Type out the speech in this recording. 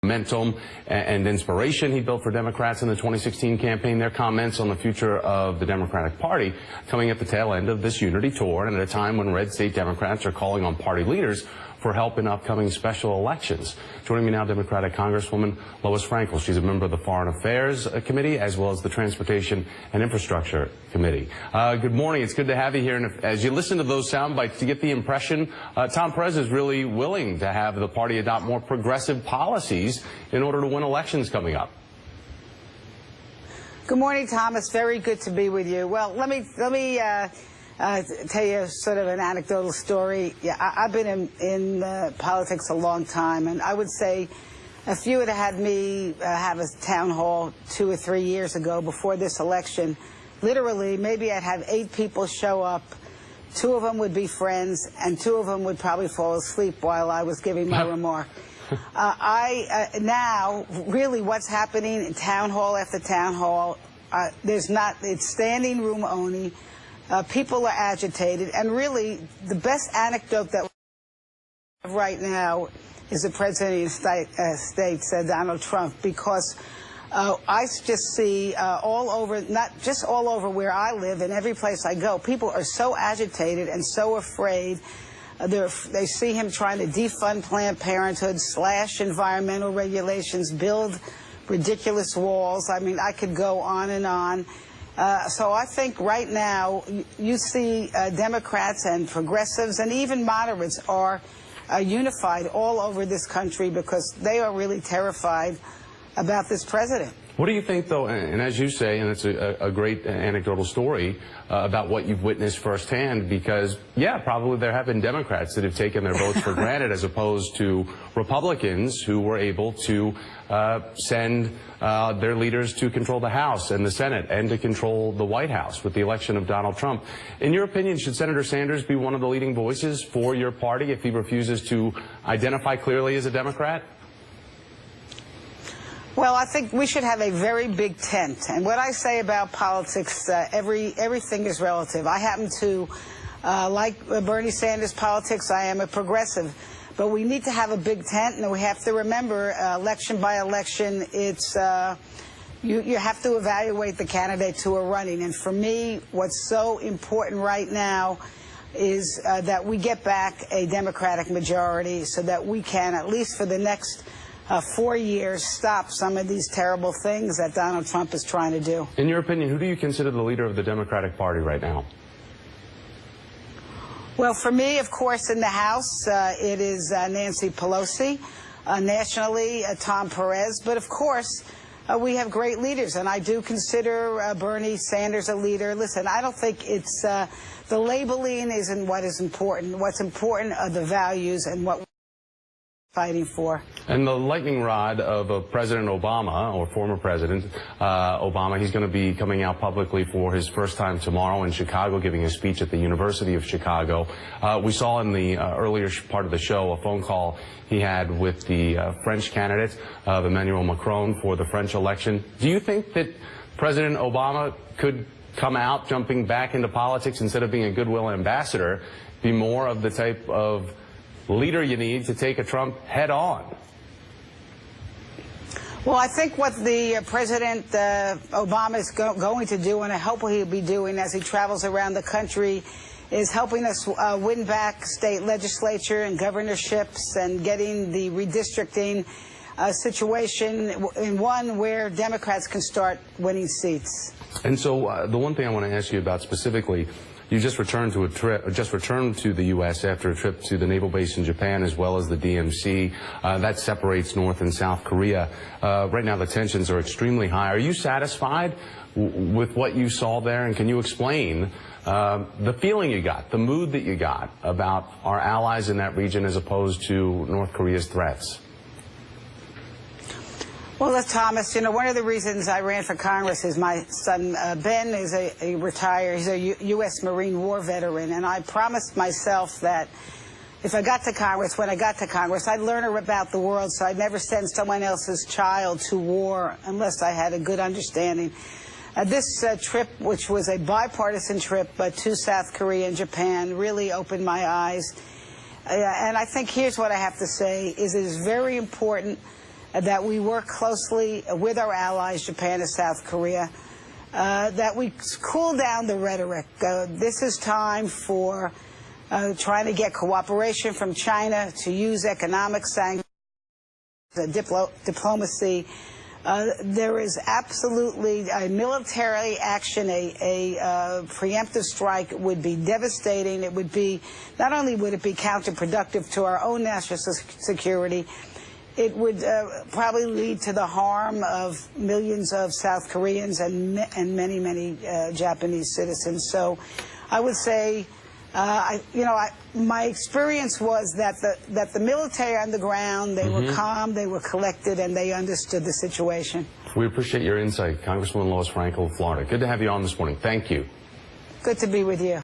momentum and inspiration he built for Democrats in the 2016 campaign. Their comments on the future of the Democratic Party coming at the tail end of this unity tour and at a time when red state Democrats are calling on party leaders for help in upcoming special elections. Joining me now, Democratic Congresswoman Lois Frankel. She's a member of the Foreign Affairs Committee as well as the Transportation and Infrastructure Committee. Good morning. It's good to have you here. And as you listen to those sound bites, you get the impression Tom Perez is really willing to have the party adopt more progressive policies in order to win elections coming up. Good morning, Thomas. Very good to be with you. Well, let me tell you sort of an anecdotal story. Yeah, I've been in politics a long time, and I would say if you had had me have a town hall 2 or 3 years ago before this election, literally maybe I'd have 8 people show up. 2 of them would be friends, and 2 of them would probably fall asleep while I was giving my remark. Now, really what's happening in town hall after town hall, it's standing room only. People are agitated, and really the best anecdote that we have right now is the President of the United States, Donald Trump, because I just see all over, not just all over where I live, and every place I go, people are so agitated and so afraid. They see him trying to defund Planned Parenthood, slash environmental regulations, build ridiculous walls. I mean, I could go on and on. So I think right now you see Democrats and progressives and even moderates are unified all over this country because they are really terrified about this president. What do you think, though, and as you say, and it's a great anecdotal story about what you've witnessed firsthand, because, yeah, probably there have been Democrats that have taken their votes for granted as opposed to Republicans who were able to send their leaders to control the House and the Senate and to control the White House with the election of Donald Trump. In your opinion, should Senator Sanders be one of the leading voices for your party if he refuses to identify clearly as a Democrat? Well, I think we should have a very big tent. And what I say about politics, everything is relative. I happen to like Bernie Sanders' politics. I am a progressive. But we need to have a big tent, and we have to remember, election by election, it's you have to evaluate the candidates who are running. And for me, what's so important right now is that we get back a Democratic majority so that we can, at least for the next 4 years, stop some of these terrible things that Donald Trump is trying to do. In your opinion, who do you consider the leader of the Democratic Party right now? Well, for me, of course, in the House, it is Nancy Pelosi. Nationally, Tom Perez. But, of course, we have great leaders, and I do consider Bernie Sanders a leader. Listen, I don't think it's the labeling isn't what is important. What's important are the values and what fighting for. And the lightning rod of President Obama, or former President Obama, he's going to be coming out publicly for his first time tomorrow in Chicago, giving a speech at the University of Chicago. We saw in the earlier part of the show a phone call he had with the French candidate, Emmanuel Macron, for the French election. Do you think that President Obama could come out jumping back into politics instead of being a goodwill ambassador, be more of the type of leader you need to take a Trump head on? Well, I think what the President Obama is going to do, and I hope he'll be doing as he travels around the country, is helping us win back state legislature and governorships and getting the redistricting situation in one where Democrats can start winning seats. And so the one thing I want to ask you about specifically, you just returned to the U.S. after a trip to the naval base in Japan as well as the DMZ. That separates North and South Korea. Right now the tensions are extremely high. Are you satisfied with what you saw there? And can you explain the feeling you got, the mood that you got about our allies in that region as opposed to North Korea's threats? Well, Thomas, you know, one of the reasons I ran for Congress is my son, Ben, is he's a U.S. Marine War veteran, and I promised myself that if I got to Congress, when I got to Congress, I'd learn about the world, so I'd never send someone else's child to war unless I had a good understanding. This trip, which was a bipartisan trip to South Korea and Japan, really opened my eyes. And I think here's what I have to say, is it is very important that we work closely with our allies, Japan and South Korea, that we cool down the rhetoric. This is time for trying to get cooperation from China to use economic sanctions, diplomacy. There is absolutely a military action, a preemptive strike would be devastating. It would be, not only would it be counterproductive to our own national security, it would probably lead to the harm of millions of South Koreans and many, many Japanese citizens. So I would say, my experience was that the military on the ground, they were calm, they were collected, and they understood the situation. We appreciate your insight, Congresswoman Lois Frankel of Florida. Good to have you on this morning. Thank you. Good to be with you.